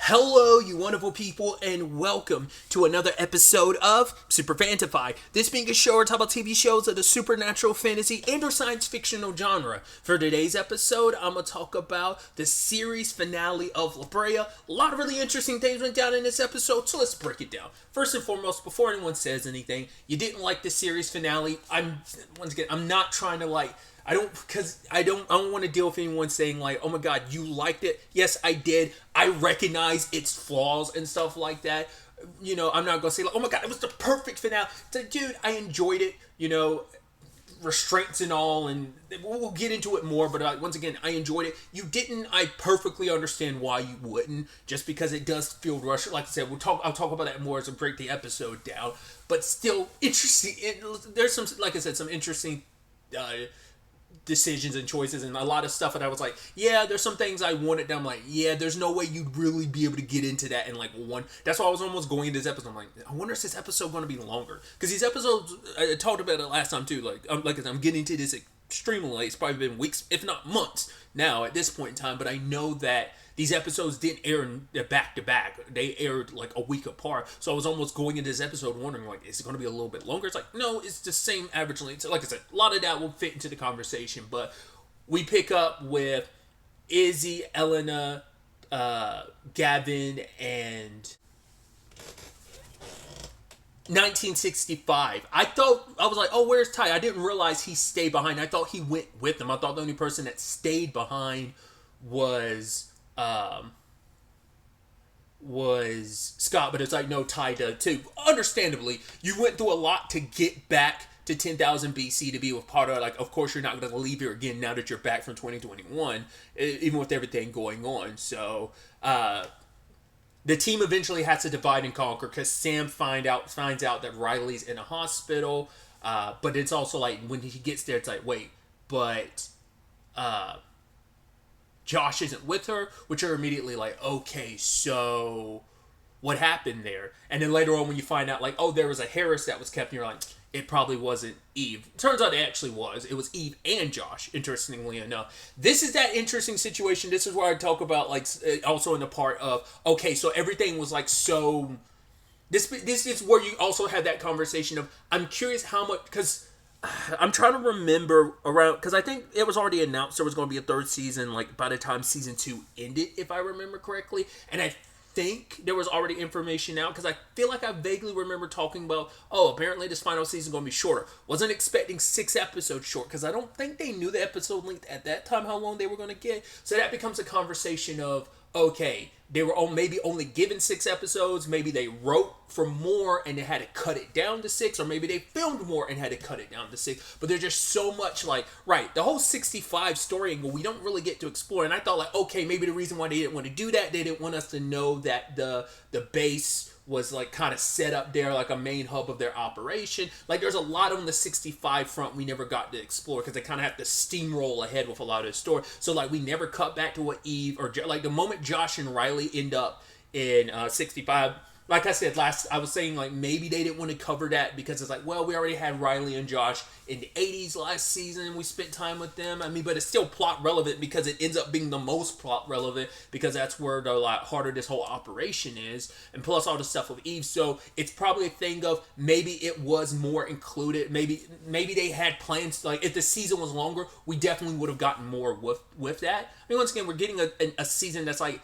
Hello, you wonderful people, and welcome to another episode of Super Fantify. This being a show where I talk about TV shows of the supernatural, fantasy, and or science fictional genre. For today's episode, I'm going to talk about the series finale of La Brea. A lot of really interesting things went down in this episode, so let's break it down. First and foremost, before anyone says anything, you didn't like the series finale. I'm not trying to I don't want to deal with anyone saying like, oh my god, you liked it. Yes, I did. I recognize its flaws and stuff like that. You know, I'm not going to say like, oh my god, it was the perfect finale. It's like, dude, I enjoyed it. You know, restraints and all, and we'll get into it more, but once again, I enjoyed it. You didn't. I perfectly understand why you wouldn't, just because it does feel rushed. Like I said, I'll talk about that more as we break the episode down, but still interesting. There's some, like I said, some interesting decisions and choices and a lot of stuff, and I was like, yeah, there's some things I wanted. I'm like, yeah, there's no way you'd really be able to get into that in like one. That's why I was almost going into this episode. I'm like, I wonder if this episode going to be longer, because these episodes, I talked about it last time too. Like I'm getting to this extremely late. It's probably been weeks, if not months now at this point in time. But I know that these episodes didn't air back to back. They aired like a week apart. So I was almost going into this episode wondering, like, is it going to be a little bit longer? It's like, no, it's the same average length. So like I said, a lot of that will fit into the conversation. But we pick up with Izzy, Elena, Gavin, and 1965. I was like, oh, where's Ty? I didn't realize he stayed behind. I thought he went with them. I thought the only person that stayed behind was Scott, but it's like, no, Ty did too. Understandably, you went through a lot to get back to 10,000 BC to be with Potter. Like, of course, you're not going to leave here again now that you're back from 2021, even with everything going on. So, the team eventually has to divide and conquer because Sam finds out that Riley's in a hospital. But it's also like, when he gets there, it's like, wait, but Josh isn't with her, which are immediately like, okay, so what happened there? And then later on when you find out, like, oh, there was a Harris that was kept, and you're like, it probably wasn't Eve. Turns out it actually was. It was Eve and Josh, interestingly enough. This is that interesting situation. This is where I talk about, like, also in the part of, okay, so everything was, like, so... This is where you also have that conversation of, I'm curious how much... Because I'm trying to remember around... Because I think it was already announced there was going to be a third season, like, by the time season 2 ended, if I remember correctly. And I think there was already information out, because I feel like I vaguely remember talking about, oh, apparently this final season is going to be shorter. Wasn't expecting 6 episodes short, because I don't think they knew the episode length at that time, how long they were going to get. So that becomes a conversation of, okay, they were maybe only given 6 episodes, maybe they wrote for more and they had to cut it down to 6, or maybe they filmed more and had to cut it down to 6, but there's just so much, like, right, the whole 65 story angle we don't really get to explore, and I thought, like, okay, maybe the reason why they didn't want to do that, they didn't want us to know that the base was, like, kind of set up there like a main hub of their operation. Like, there's a lot on the 65 front we never got to explore, because they kind of have to steamroll ahead with a lot of the story. So, like, we never cut back to what Eve, or, like, the moment Josh and Riley end up in 65... Like I said I was saying, like, maybe they didn't want to cover that because it's like, well, we already had Riley and Josh in the 80s last season. We spent time with them. I mean, but it's still plot relevant because it ends up being the most plot relevant, because that's where the heart of this whole operation is. And plus all the stuff with Eve. So it's probably a thing of maybe it was more included. Maybe they had plans. Like, if the season was longer, we definitely would have gotten more with that. I mean, once again, we're getting a season that's like,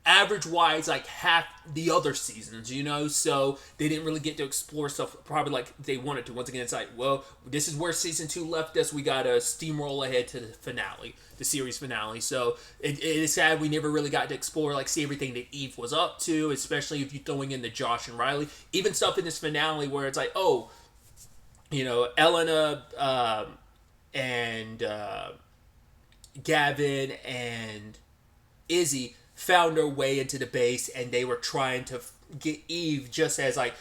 average-wise, like half the other seasons, you know? So they didn't really get to explore stuff probably like they wanted to. Once again, it's like, well, this is where season 2 left us. We got to steamroll ahead to the finale, the series finale. So it is sad we never really got to explore, like, see everything that Eve was up to, especially if you're throwing in the Josh and Riley. Even stuff in this finale where it's like, oh, you know, Elena and Gavin and Izzy found their way into the base, and they were trying to get Eve, just as, like,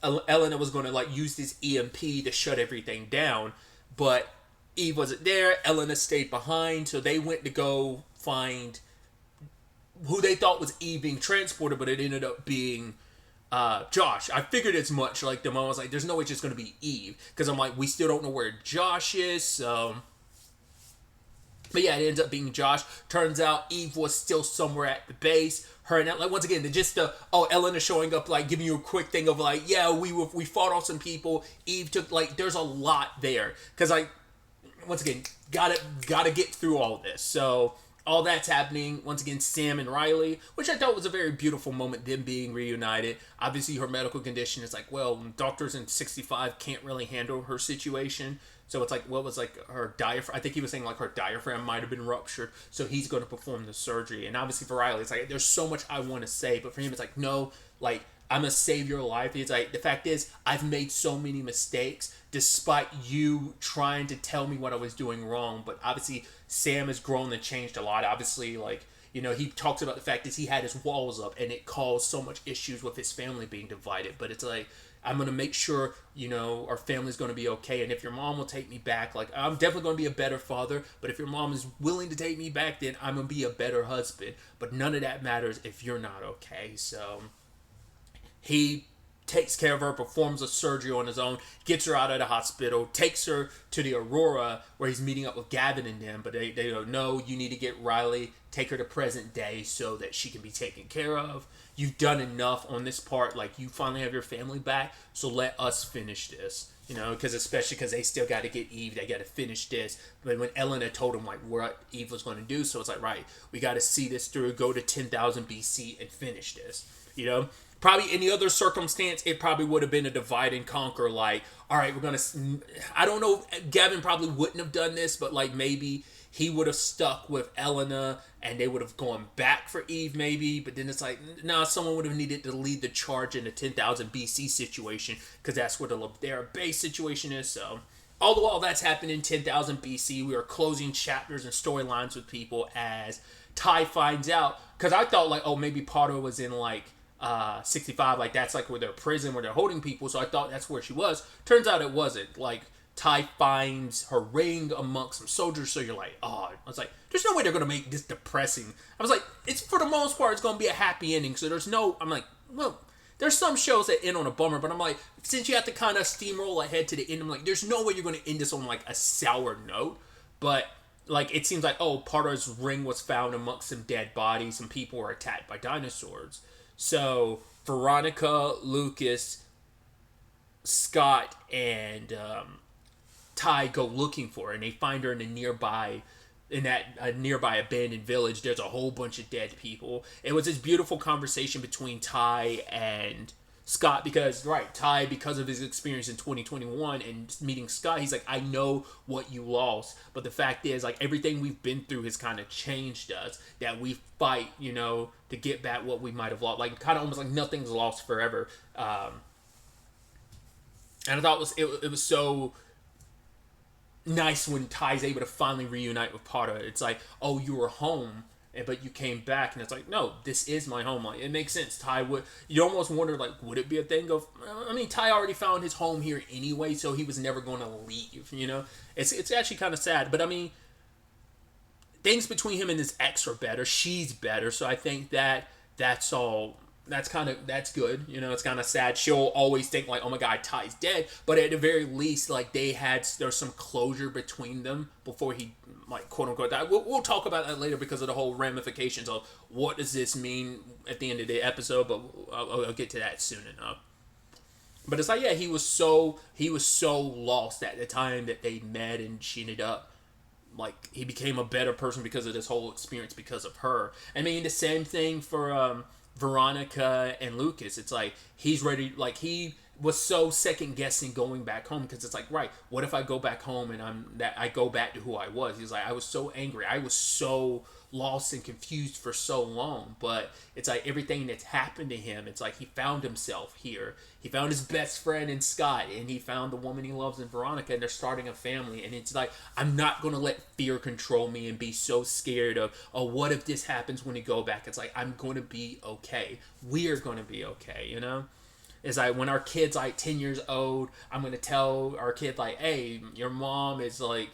Elena was going to, like, use this EMP to shut everything down, but Eve wasn't there. Elena stayed behind, so they went to go find who they thought was Eve being transported, but it ended up being Josh. I figured as much. Like, the mom was like, there's no way it's just going to be Eve, because I'm like, we still don't know where Josh is, so But yeah, it ends up being Josh. Turns out Eve was still somewhere at the base. Her and like once again, just Elena showing up, like giving you a quick thing of like, yeah, we fought off some people. Eve took like, there's a lot there because like once again, gotta get through all this. So all that's happening. Once again, Sam and Riley, which I thought was a very beautiful moment, them being reunited. Obviously, her medical condition is like, well, doctors in 65 can't really handle her situation. So it's like, what was like her diaphragm? I think he was saying like her diaphragm might have been ruptured. So he's going to perform the surgery. And obviously for Riley, it's like, there's so much I want to say. But for him, it's like, no, like, I'm gonna save your life. It's like, the fact is, I've made so many mistakes despite you trying to tell me what I was doing wrong. But obviously, Sam has grown and changed a lot. Obviously, like, he talks about the fact is he had his walls up and it caused so much issues with his family being divided. But it's like, I'm gonna make sure, our family's gonna be okay. And if your mom will take me back, like, I'm definitely gonna be a better father. But if your mom is willing to take me back, then I'm gonna be a better husband. But none of that matters if you're not okay. So he takes care of her, performs a surgery on his own, gets her out of the hospital, takes her to the Aurora where he's meeting up with Gavin and them. But they go, no, you need to get Riley, take her to present day so that she can be taken care of. You've done enough on this part. Like, you finally have your family back, so let us finish this. Because especially because they still got to get Eve, they got to finish this. But when Elena told him like what Eve was going to do, so it's like, right, we got to see this through, go to 10,000 BC and finish this. Probably any other circumstance, it probably would have been a divide and conquer. Like, all right, we're gonna. I don't know. Gavin probably wouldn't have done this, but like maybe he would have stuck with Elena, and they would have gone back for Eve, maybe. But then it's like, nah, someone would have needed to lead the charge in the 10,000 BC situation because that's where the Ladera base situation is. So, all the while that's happening in 10,000 BC, we are closing chapters and storylines with people as Ty finds out. Because I thought like, oh, maybe Potter was in like 65, like that's like where they're prison, where they're holding people. So I thought that's where she was. Turns out it wasn't. Like, Ty finds her ring amongst some soldiers. So you're like, oh, I was like, there's no way they're gonna make this depressing. I was like, it's for the most part, it's gonna be a happy ending. So there's no. I'm like, well, there's some shows that end on a bummer, but I'm like, since you have to kind of steamroll ahead to the end, I'm like, there's no way you're gonna end this on like a sour note. But like, it seems like, oh, Potter's ring was found amongst some dead bodies and people were attacked by dinosaurs. So Veronica, Lucas, Scott, and Ty go looking for her, and they find her in that nearby abandoned village. There's a whole bunch of dead people. It was this beautiful conversation between Ty and Scott because, right, Ty, because of his experience in 2021 and meeting Scott, he's like, I know what you lost, but the fact is, like, everything we've been through has kind of changed us, that we fight, to get back what we might have lost. Like, kind of almost like nothing's lost forever. And I thought it was so nice when Ty's able to finally reunite with Potter. It's like, oh, you were home, but you came back, and it's like, no, this is my home. Like, it makes sense. Ty would. You almost wonder, like, would it be a thing of? I mean, Ty already found his home here anyway, so he was never going to leave. It's actually kind of sad, but I mean, things between him and his ex are better. She's better, so I think that's all. That's good. It's kind of sad. She'll always think like, oh my God, Ty's dead. But at the very least, like there's some closure between them before he, like, quote unquote, died. We'll talk about that later because of the whole ramifications of what does this mean at the end of the episode. But I'll get to that soon enough. But it's like, yeah, he was so lost at the time that they met, and she ended up, like, he became a better person because of this whole experience because of her. I mean, the same thing for Veronica and Lucas. It's like he's ready, like he was so second guessing going back home because it's like, right, what if I go back home and I go back to who I was? He's like, I was so angry, I was so lost and confused for so long, but it's like everything that's happened to him, it's like he found himself here. He found his best friend in Scott, and he found the woman he loves in Veronica, and they're starting a family. And it's like, I'm not going to let fear control me and be so scared of, oh, what if this happens when we go back? It's like, I'm going to be okay. We're going to be okay, It's like when our kid's like 10 years old, I'm going to tell our kid, like, hey, your mom is like,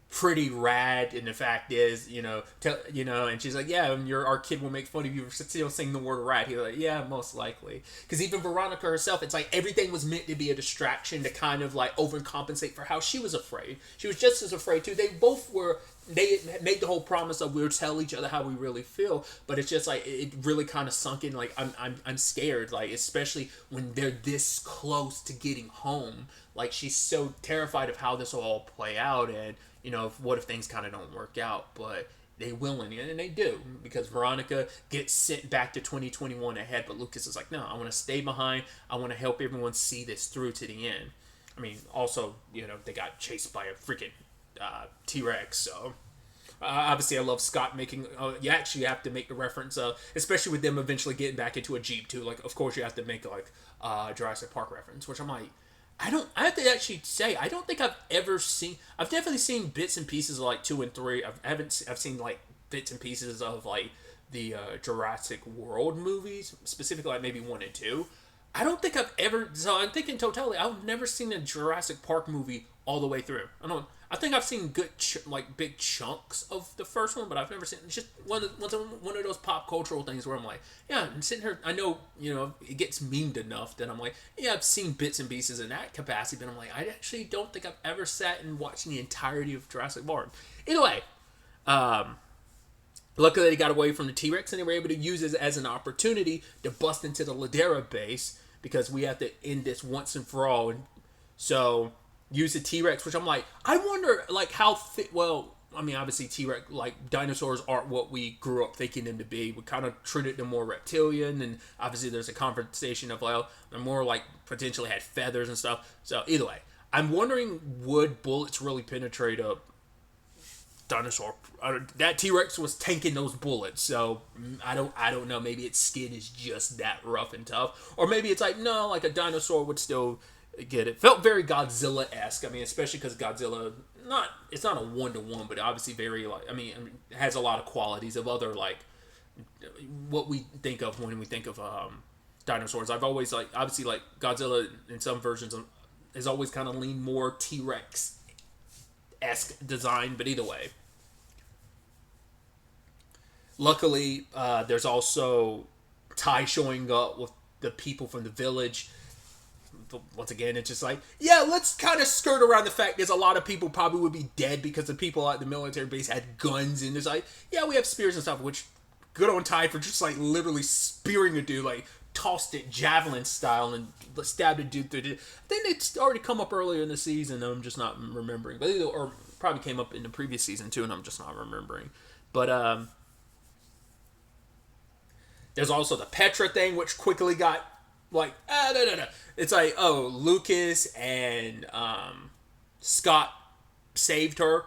pretty rad, and the fact is, and she's like, yeah, our kid will make fun of you for still saying the word rad. He's like, yeah, most likely, because even Veronica herself, it's like everything was meant to be a distraction to kind of like overcompensate for how she was afraid. She was just as afraid too. They both were. They made the whole promise of we'll tell each other how we really feel, but it's just like it really kind of sunk in. Like I'm scared, like especially when they're this close to getting home. Like she's so terrified of how this will all play out, and what if things kind of don't work out, but they will in the end, and they do, because Veronica gets sent back to 2021 ahead, but Lucas is like, no, I want to stay behind. I want to help everyone see this through to the end. I mean, also, they got chased by a freaking T-Rex, so obviously I love Scott making you actually have to make the reference, especially with them eventually getting back into a Jeep too, like of course you have to make like Jurassic Park reference, which I'm like, I have to actually say, I don't think I've ever seen. I've definitely seen bits and pieces of like 2 and 3. I've seen like bits and pieces of like the Jurassic World movies, specifically like maybe 1 and 2. I don't think I've ever. So I'm thinking totality. I've never seen a Jurassic Park movie all the way through. I think I've seen good like big chunks of the first one, but I've never seen. It's just one of those pop cultural things where I'm like, yeah, I'm sitting here. I know it gets memed enough that I'm like, yeah, I've seen bits and pieces in that capacity, but I'm like, I actually don't think I've ever sat and watched the entirety of Jurassic Park. Either way, luckily they got away from the T-Rex and they were able to use it as an opportunity to bust into the Ladera base, because we have to end this once and for all. And so use the T-Rex, which I'm like, I wonder like how well, I mean, obviously T-Rex, like dinosaurs aren't what we grew up thinking them to be. We kind of treated them more reptilian, and obviously there's a conversation of, well, they're more like potentially had feathers and stuff. So either way, I'm wondering, would bullets really penetrate a dinosaur? That T-Rex was tanking those bullets, so I don't know. Maybe its skin is just that rough and tough, or maybe it's like, no, like a dinosaur would still get it. Felt very Godzilla-esque. I mean, especially because Godzilla, it's not a 1-to-1, but obviously very like, I mean, it has a lot of qualities of other like what we think of when we think of dinosaurs. I've always like, obviously like Godzilla in some versions has always kind of leaned more T-Rex esque design, but either way, luckily there's also Ty showing up with the people from the village. But once again, it's just like, yeah, let's kind of skirt around the fact there's a lot of people probably would be dead because the people at the military base had guns, and there's like, yeah, we have spears and stuff, which good on Ty for just like literally spearing a dude, like tossed it javelin style and stabbed a dude through the. I think it's already come up earlier in the season. I'm just not remembering, but or probably came up in the previous season too, and I'm just not remembering. But there's also the Petra thing, which quickly got like, no. It's like, oh, Lucas and Scott saved her.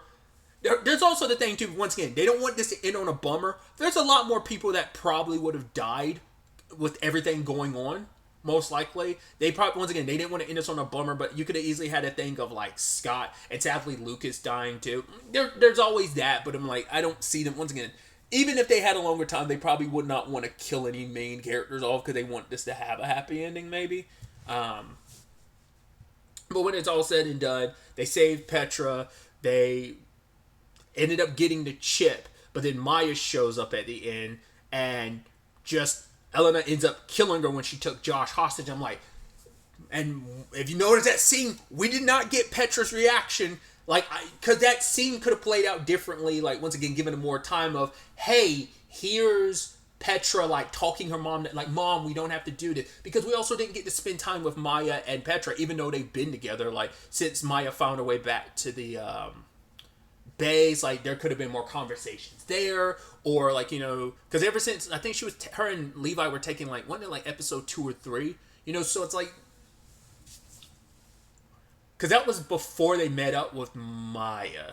There's also the thing too, once again, they don't want this to end on a bummer. There's a lot more people that probably would have died with everything going on, most likely. They probably, once again, they didn't want to end this on a bummer, but you could have easily had a thing of like Scott and sadly Lucas dying too. There's always that, but I'm like, I don't see them, once again, even if they had a longer time, they probably would not want to kill any main characters off because they want this to have a happy ending, maybe. But when it's all said and done, they saved Petra. They ended up getting the chip, but then Maya shows up at the end, and just Elena ends up killing her when she took Josh hostage. I'm like, and if you notice that scene, we did not get Petra's reaction. Like, because that scene could have played out differently, like, once again, given her more time of, hey, here's Petra, like, talking her mom, like, Mom, we don't have to do this. Because we also didn't get to spend time with Maya and Petra, even though they've been together, like, since Maya found her way back to the base, like, there could have been more conversations there, or, like, because ever since, I think her and Levi were taking, like, wasn't it, like, episode 2 or 3? So it's like, because that was before they met up with Maya.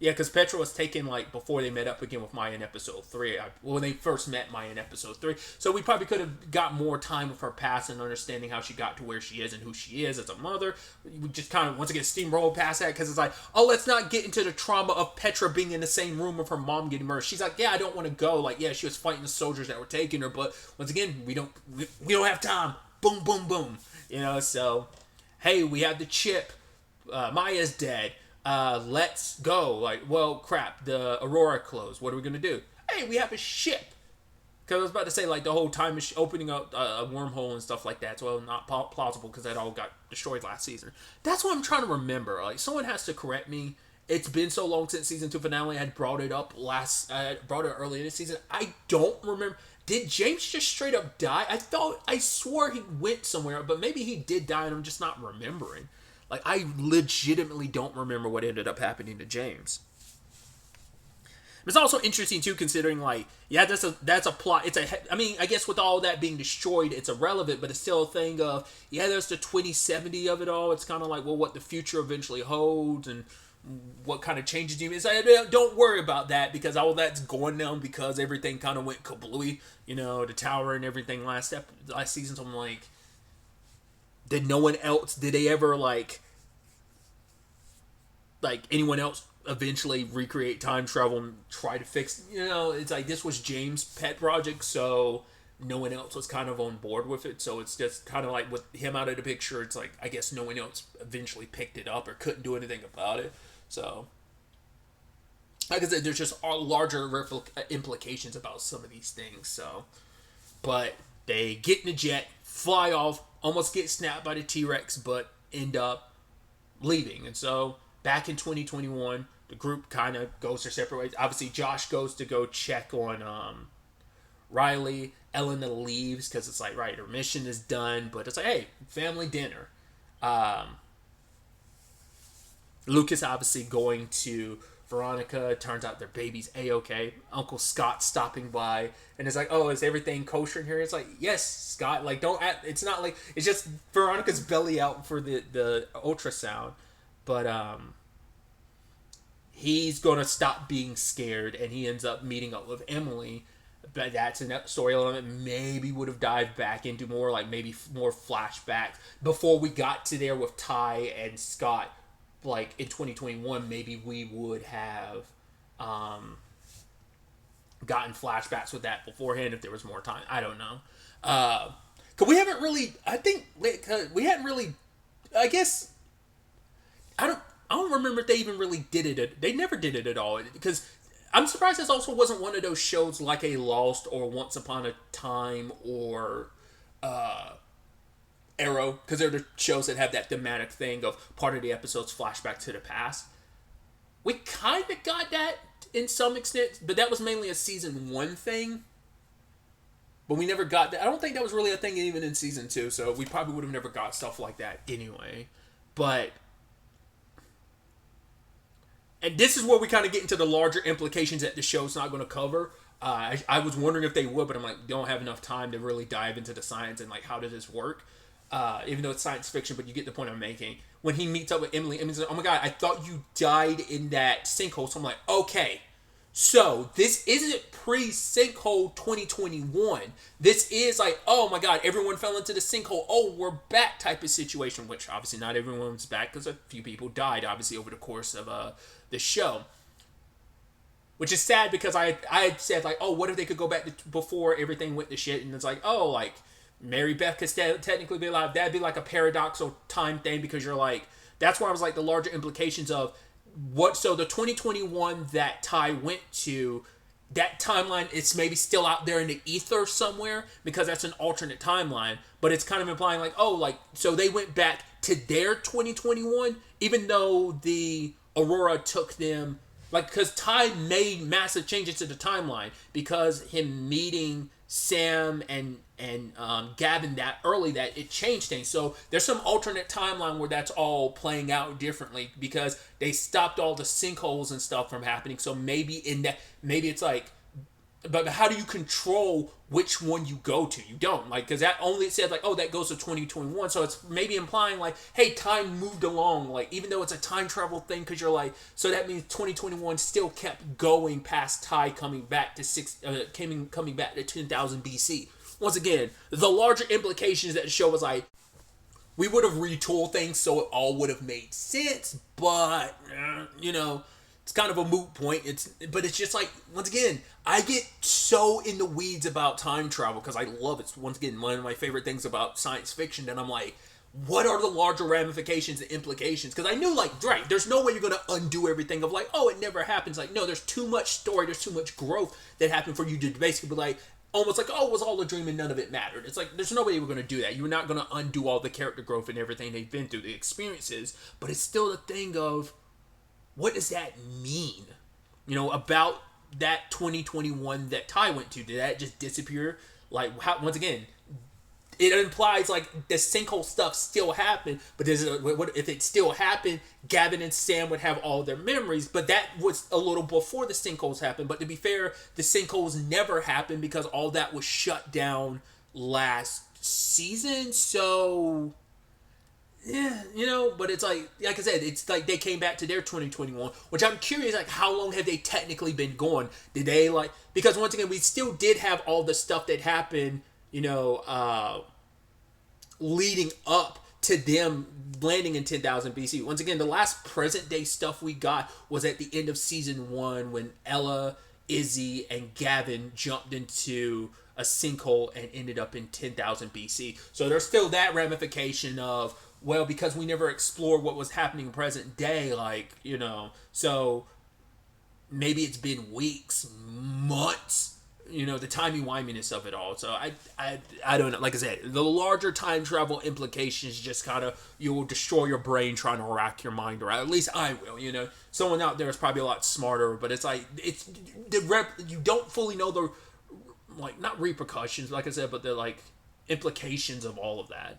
Yeah, because Petra was taken, like, before they met up again with Maya in episode 3. When they first met Maya in episode 3. So we probably could have got more time with her past and understanding how she got to where she is and who she is as a mother. We just kind of, once again, steamroll past that because it's like, oh, let's not get into the trauma of Petra being in the same room with her mom getting murdered. She's like, yeah, I don't want to go. Like, yeah, she was fighting the soldiers that were taking her, but once again, we don't have time. Boom, boom, boom. So, hey, we have the chip. Maya's dead. let's go. Like, well, crap, the Aurora closed. What are we gonna do? Hey, we have a ship. Because I was about to say, like, the whole time opening up a wormhole and stuff like that. Well, not plausible because that all got destroyed last season. That's what I'm trying to remember. Like, someone has to correct me. It's been so long since season 2 finale. I had brought it up brought it early in the season. I don't remember. Did James just straight up die? I swore he went somewhere, but maybe he did die and I'm just not remembering. Like, I legitimately don't remember what ended up happening to James. It's also interesting too, considering like, yeah, that's a plot. I mean, I guess with all that being destroyed, it's irrelevant, but it's still a thing of, yeah, there's the 2070 of it all. It's kind of like, well, what the future eventually holds and what kind of changes you. It's like, don't worry about that because all that's going down because everything kind of went kablooey. You know, the tower and everything last season. So I'm like, did they ever like anyone else eventually recreate time travel and try to fix, it's like this was James' pet project, so no one else was kind of on board with it. So it's just kind of like with him out of the picture, it's like I guess no one else eventually picked it up or couldn't do anything about it. So like I said, there's just larger implications about some of these things. So, but they get in the jet, fly off, almost get snapped by the T-Rex, but end up leaving. And so back in 2021, the group kind of goes their separate ways. Obviously, Josh goes to go check on Riley. Elena leaves because it's like, right, her mission is done, but it's like, hey, family dinner. Lucas obviously going to Veronica. Turns out their baby's A-okay. Uncle Scott stopping by and it's like, oh, is everything kosher in here? It's like, yes, Scott. Like, don't act. It's not like it's just Veronica's belly out for the ultrasound, but he's gonna stop being scared and he ends up meeting up with Emily. But that's a story element maybe would have dived back into more, like maybe more flashbacks before we got to there with Ty and Scott. Like in 2021, maybe we would have gotten flashbacks with that beforehand if there was more time. I don't know. Cause we haven't really. I think we hadn't really. I guess I don't remember if they even really did it. They never did it at all because. I'm surprised this also wasn't one of those shows like a Lost or Once Upon a Time or Arrow, because they're the shows that have that thematic thing of part of the episodes flashback to the past. We kind of got that in some extent, but that was mainly a season 1 thing. But we never got that. I don't think that was really a thing even in season 2, so we probably would have never got stuff like that anyway. But... And this is where we kind of get into the larger implications that the show's not going to cover. I was wondering if they would, but I'm like, don't have enough time to really dive into the science and like how does this work. Even though it's science fiction, but you get the point I'm making. When he meets up with Emily, Emily's like, oh my god, I thought you died in that sinkhole. So I'm like, okay. So this isn't pre-sinkhole 2021. This is like, oh my god, everyone fell into the sinkhole. Oh, we're back type of situation, which obviously not everyone's back because a few people died, obviously, over the course of the show. Which is sad because I had said, like, oh, what if they could go back to before everything went to shit? And it's like, oh, like, Mary Beth could technically be alive. That'd be like a paradoxical time thing because you're like, that's where I was like, the larger implications of what, so the 2021 that Ty went to, that timeline, it's maybe still out there in the ether somewhere because that's an alternate timeline, but it's kind of implying like, oh, like, so they went back to their 2021, even though the Aurora took them, like, because Ty made massive changes to the timeline because him meeting Sam and Gavin that early that it changed things. So there's some alternate timeline where that's all playing out differently because they stopped all the sinkholes and stuff from happening. So maybe it's like, but how do you control which one you go to? You don't, like, because that only said like, oh, that goes to 2021. So it's maybe implying like, hey, time moved along, like, even though it's a time travel thing, because you're like, so that means 2021 still kept going past Ty coming back to coming back to 10,000 BC. Once again, the larger implications that the show was like, we would have retooled things so it all would have made sense, but it's kind of a moot point. But it's just like, once again, I get so in the weeds about time travel because I love it. Once again, one of my favorite things about science fiction. And I'm like, what are the larger ramifications and implications? Because I knew, like, right, there's no way you're going to undo everything of, like, oh, it never happens. Like, no, there's too much story, there's too much growth that happened for you to basically be like, almost like, oh, it was all a dream and none of it mattered. It's like, there's no way you were going to do that. You're not going to undo all the character growth and everything they've been through, the experiences. But it's still the thing of, what does that mean? About that 2021 that Ty went to. Did that just disappear? Like, how, once again, it implies like the sinkhole stuff still happened, but what if it still happened? Gavin and Sam would have all their memories, but that was a little before the sinkholes happened. But to be fair, the sinkholes never happened because all that was shut down last season. So yeah, but it's like I said, it's like they came back to their 2021, which I'm curious, like, how long have they technically been gone? Did they, like, because once again, we still did have all the stuff that happened, leading up to them landing in 10,000 BC. Once again, the last present day stuff we got was at the end of season 1 when Ella, Izzy, and Gavin jumped into a sinkhole and ended up in 10,000 BC. So there's still that ramification of, well, because we never explored what was happening in present day, like, so maybe it's been weeks, months, the timey-wiminess of it all. So I don't know. Like I said, the larger time travel implications just kind of, you will destroy your brain trying to rack your mind around. At least I will, Someone out there is probably a lot smarter, but it's like, you don't fully know the, like, not repercussions, like I said, but the, like, implications of all of that.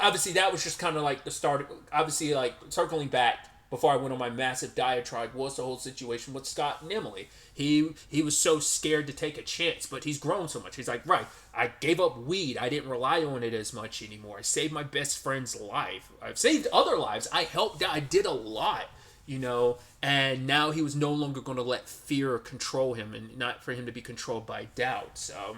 Obviously, that was just kind of like the start. Obviously, like, circling back before I went on my massive diatribe was the whole situation with Scott and Emily. He was so scared to take a chance, but he's grown so much. He's like, right, I gave up weed. I didn't rely on it as much anymore. I saved my best friend's life. I've saved other lives. I helped out. I did a lot, and now he was no longer going to let fear control him and not for him to be controlled by doubt. So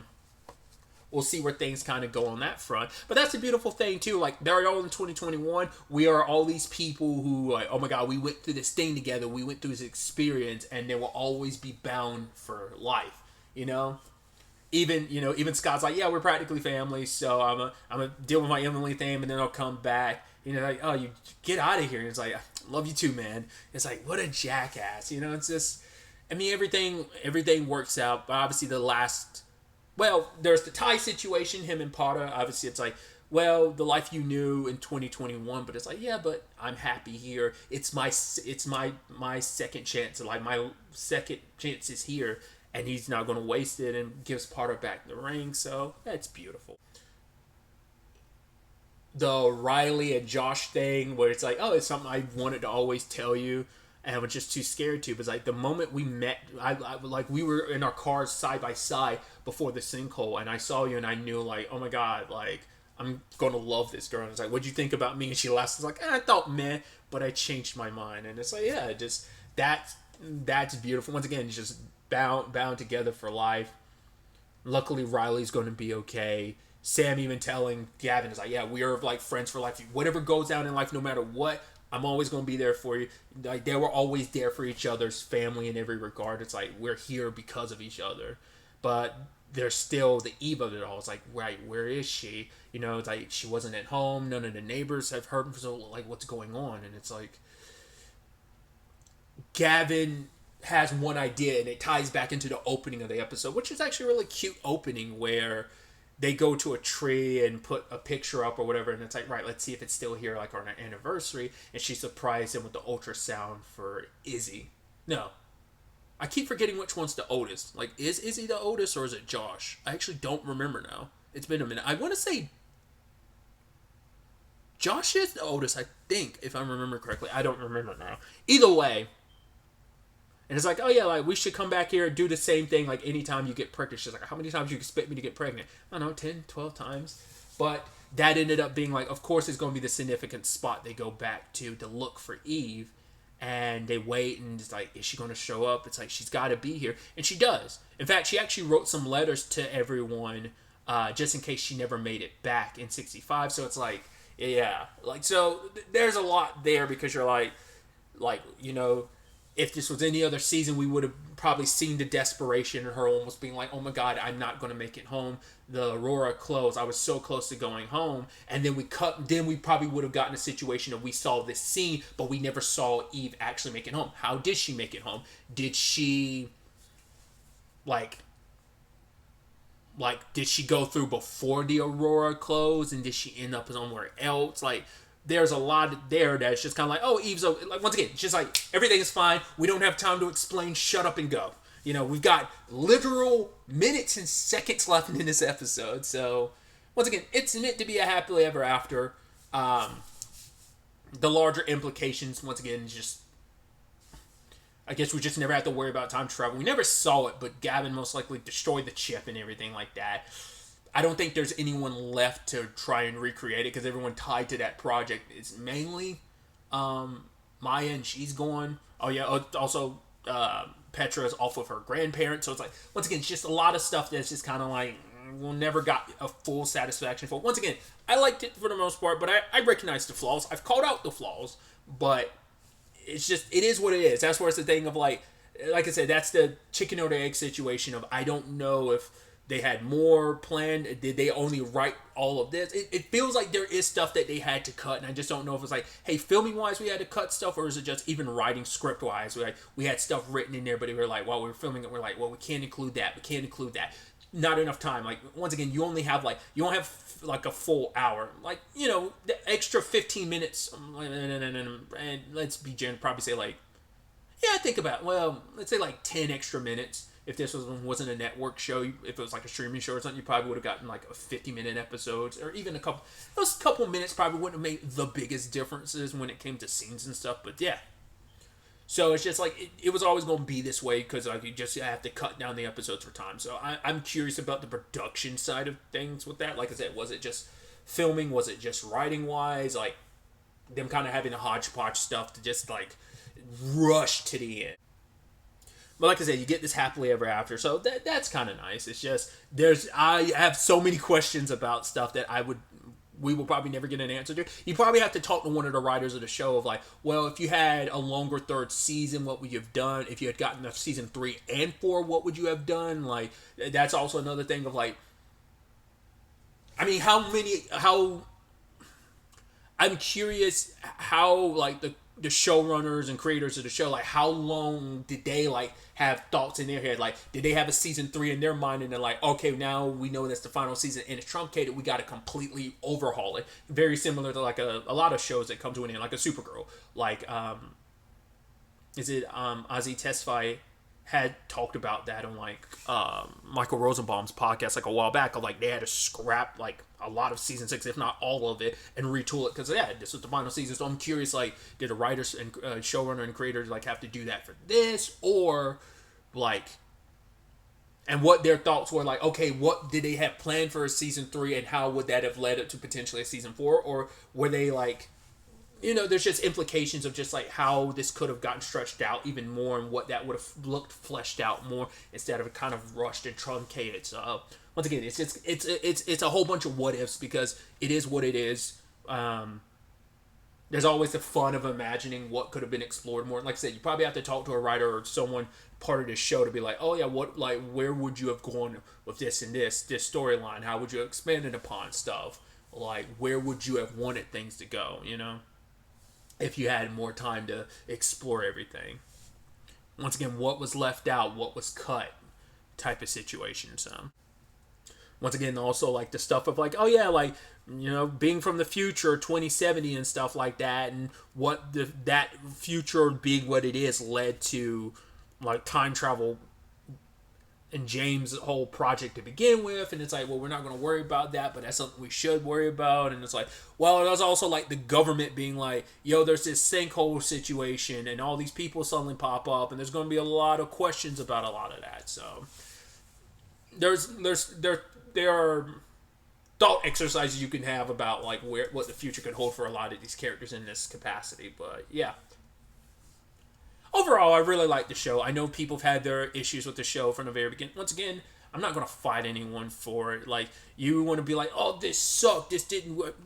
we'll see where things kind of go on that front. But that's the beautiful thing, too. Like, they're all in 2021. We are all these people who, like, oh my God, we went through this thing together. We went through this experience, and they will always be bound for life, Even Scott's like, yeah, we're practically family, so I'm gonna deal with my Emily thing, and then I'll come back. Like, oh, you get out of here. And it's like, I love you too, man. It's like, what a jackass. It's just, I mean, everything works out. But obviously well, there's the Ty situation, him and Potter. Obviously, it's like, well, the life you knew in 2021, but it's like, yeah, but I'm happy here. It's my second chance. Like, my second chance is here, and he's not going to waste it and gives Potter back the ring. So that's beautiful. The Riley and Josh thing, where it's like, oh, it's something I wanted to always tell you, and I was just too scared to. But like, the moment we met, I like, we were in our cars side by side before the sinkhole, and I saw you, and I knew, like, oh my God, like, I'm gonna love this girl. And it's like, what'd you think about me? And she laughs. It's like, I thought meh, but I changed my mind. And it's like, yeah, just that's beautiful. Once again, it's just bound together for life. Luckily, Riley's going to be okay. Sam even telling Gavin is like, yeah, we are like friends for life. Whatever goes down in life, no matter what, I'm always going to be there for you. Like, they were always there for each other's family in every regard. It's like, we're here because of each other. But there's still the eve of it all. It's like, right, where is she? It's like, she wasn't at home. None of the neighbors have heard, so like, what's going on? And it's like, Gavin has one idea, and it ties back into the opening of the episode, which is actually a really cute opening where they go to a tree and put a picture up or whatever, and it's like, right, let's see if it's still here, like, on our anniversary. And she surprised him with the ultrasound for Izzy. No, I keep forgetting which one's the oldest. Like, is Izzy the oldest, or is it Josh? I actually don't remember now. It's been a minute. I want to say Josh is the oldest, I think, if I remember correctly. I don't remember now. Either way, and it's like, oh yeah, like, we should come back here and do the same thing, like, anytime you get pregnant. She's like, how many times do you expect me to get pregnant? I don't know, 10, 12 times. But that ended up being like, of course it's going to be the significant spot they go back to look for Eve. And they wait, and it's like, is she going to show up? It's like, she's got to be here. And she does. In fact, she actually wrote some letters to everyone just in case she never made it back in 65. So it's like, yeah. Like, so there's a lot there, because you're like, if this was any other season, we would have probably seen the desperation in her almost being like, oh my God, I'm not going to make it home. The Aurora closed. I was so close to going home. And then we probably would have gotten a situation of we saw this scene, but we never saw Eve actually make it home. How did she make it home? Did she, did she go through before the Aurora closed, and did she end up somewhere else? Like, there's a lot there that's just kind of like, oh, Eve's okay. Like, once again, it's just like, everything is fine. We don't have time to explain. Shut up and go. We've got literal minutes and seconds left in this episode. So, once again, it's meant to be a happily ever after. The larger implications, once again, just, I guess we just never have to worry about time travel. We never saw it, but Gavin most likely destroyed the chip and everything like that. I don't think there's anyone left to try and recreate it because everyone tied to that project is mainly Maya, and she's gone. Oh yeah, also Petra is off with her grandparents. So it's like, once again, it's just a lot of stuff that's just kind of like, we'll never got a full satisfaction for. Once again, I liked it for the most part, but I recognize the flaws. I've called out the flaws, but it's just, it is what it is. That's where it's the thing of like I said, that's the chicken or the egg situation of, I don't know if they had more planned. Did they only write all of this? It feels like there is stuff that they had to cut, and I just don't know if it's like, hey, filming wise we had to cut stuff, or is it just even writing script wise? We had stuff written in there, but we were like, while we were filming it, we're like, well, we can't include that. We can't include that. Not enough time. Like, once again, you don't have a full hour. Like, the extra 15 minutes, and let's be generous, probably say like, yeah, think about, well, let's say like 10 extra minutes. If this wasn't a network show, if it was like a streaming show or something, you probably would have gotten like a 50-minute episodes, or even those couple minutes probably wouldn't have made the biggest differences when it came to scenes and stuff. But yeah, so it's just like, it was always going to be this way because like, you just have to cut down the episodes for time. So I'm curious about the production side of things with that. Like I said, was it just filming? Was it just writing wise? Like, them kind of having a hodgepodge stuff to just like rush to the end. But like I said, you get this happily ever after, so that's kind of nice. It's just, I have so many questions about stuff that we will probably never get an answer to. You probably have to talk to one of the writers of the show of like, well, if you had a longer third season, what would you have done? If you had gotten a season 3 and 4, what would you have done? Like, that's also another thing of like, I mean, I'm curious how like the showrunners and creators of the show, like, how long did they like have thoughts in their head? Like, did they have a season 3 in their mind and they're like, okay, now we know that's the final season and it's truncated, we got to completely overhaul it? Very similar to like a lot of shows that come to an end, like a Supergirl. Like, Ozzy Tesfaye had talked about that on like Michael Rosenbaum's podcast like a while back, of like they had to scrap like a lot of season 6, if not all of it, and retool it because this was the final season. So I'm curious, like, did the writers and showrunner and creators like have to do that for this, or like, and what their thoughts were, like, okay, what did they have planned for a season 3 and how would that have led up to potentially a season 4, or were they like, there's just implications of just like how this could have gotten stretched out even more and what that would have looked fleshed out more instead of kind of rushed and truncated. So once again, it's a whole bunch of what ifs because it is what it is. There's always the fun of imagining what could have been explored more. Like I said, you probably have to talk to a writer or someone part of this show to be like, oh yeah, where would you have gone with this and this storyline? How would you have expanded upon stuff? Like, where would you have wanted things to go? If you had more time to explore everything. Once again, what was left out, what was cut, type of situation. So once again, also like the stuff of like, oh yeah, like, being from the future, 2070 and stuff like that, and what that future being what it is led to like time travel and James' whole project to begin with, and it's like, well, we're not going to worry about that, but that's something we should worry about. And it's like, well, there's also like the government being like, yo, there's this sinkhole situation and all these people suddenly pop up and there's going to be a lot of questions about a lot of that. So there are thought exercises you can have about like what the future could hold for a lot of these characters in this capacity. But yeah, overall, I really like the show. I know people have had their issues with the show from the very beginning. Once again, I'm not going to fight anyone for it. Like, you want to be like, oh, this sucked, this didn't work.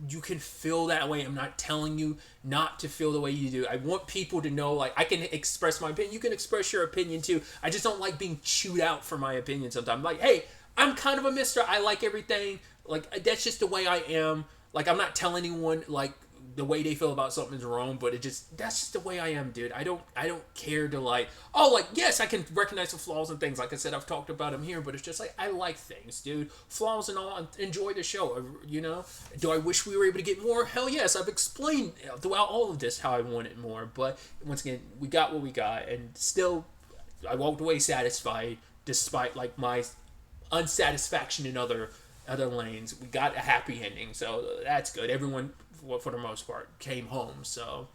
you can feel that way. I'm not telling you not to feel the way you do. I want people to know, like, I can express my opinion. You can express your opinion too. I just don't like being chewed out for my opinion sometimes. Like, hey, I'm kind of a mister. I like everything. Like, that's just the way I am. Like, I'm not telling anyone, like, the way they feel about something is wrong, but that's just the way I am, dude. I don't care to, like, oh, like, yes, I can recognize the flaws and things. Like I said, I've talked about them here, but it's just like, I like things, dude. Flaws and all, enjoy the show, you know? Do I wish we were able to get more? Hell yes, I've explained throughout all of this how I wanted more, but once again, we got what we got, and still, I walked away satisfied, despite, like, my unsatisfaction in other lanes. We got a happy ending, so that's good. Everyone, for the most part, came home, so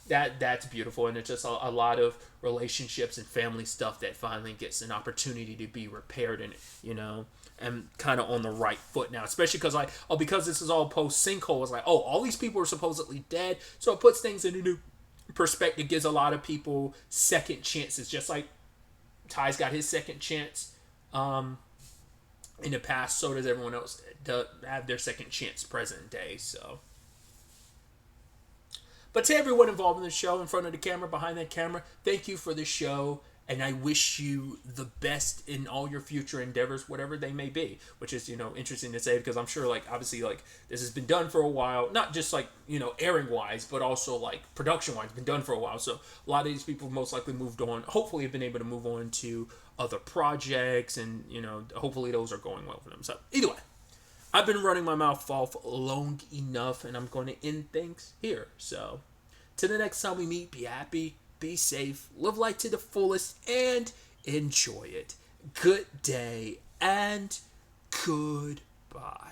that's beautiful. And it's just a lot of relationships and family stuff that finally gets an opportunity to be repaired, and you know, and kind of on the right foot now, especially because because this is all post Sinkhole. It's like, oh, all these people are supposedly dead, so it puts things in a new perspective, gives a lot of people second chances, just like Ty's got his second chance in the past, so does everyone else to have their second chance present day. So, but to everyone involved in the show, in front of the camera, behind that camera, thank you for the show, and I wish you the best in all your future endeavors, whatever they may be. Which is, you know, interesting to say, because I'm sure, like, obviously, like, this has been done for a while, not just, like, you know, airing wise, but also, like, production wise, been done for a while. So a lot of these people most likely moved on, hopefully have been able to move on to other projects, and, you know, hopefully those are going well for them. So either way, I've been running my mouth off long enough, and I'm going to end things here. So, till the next time we meet, be happy, be safe, live life to the fullest, and enjoy it. Good day, and goodbye.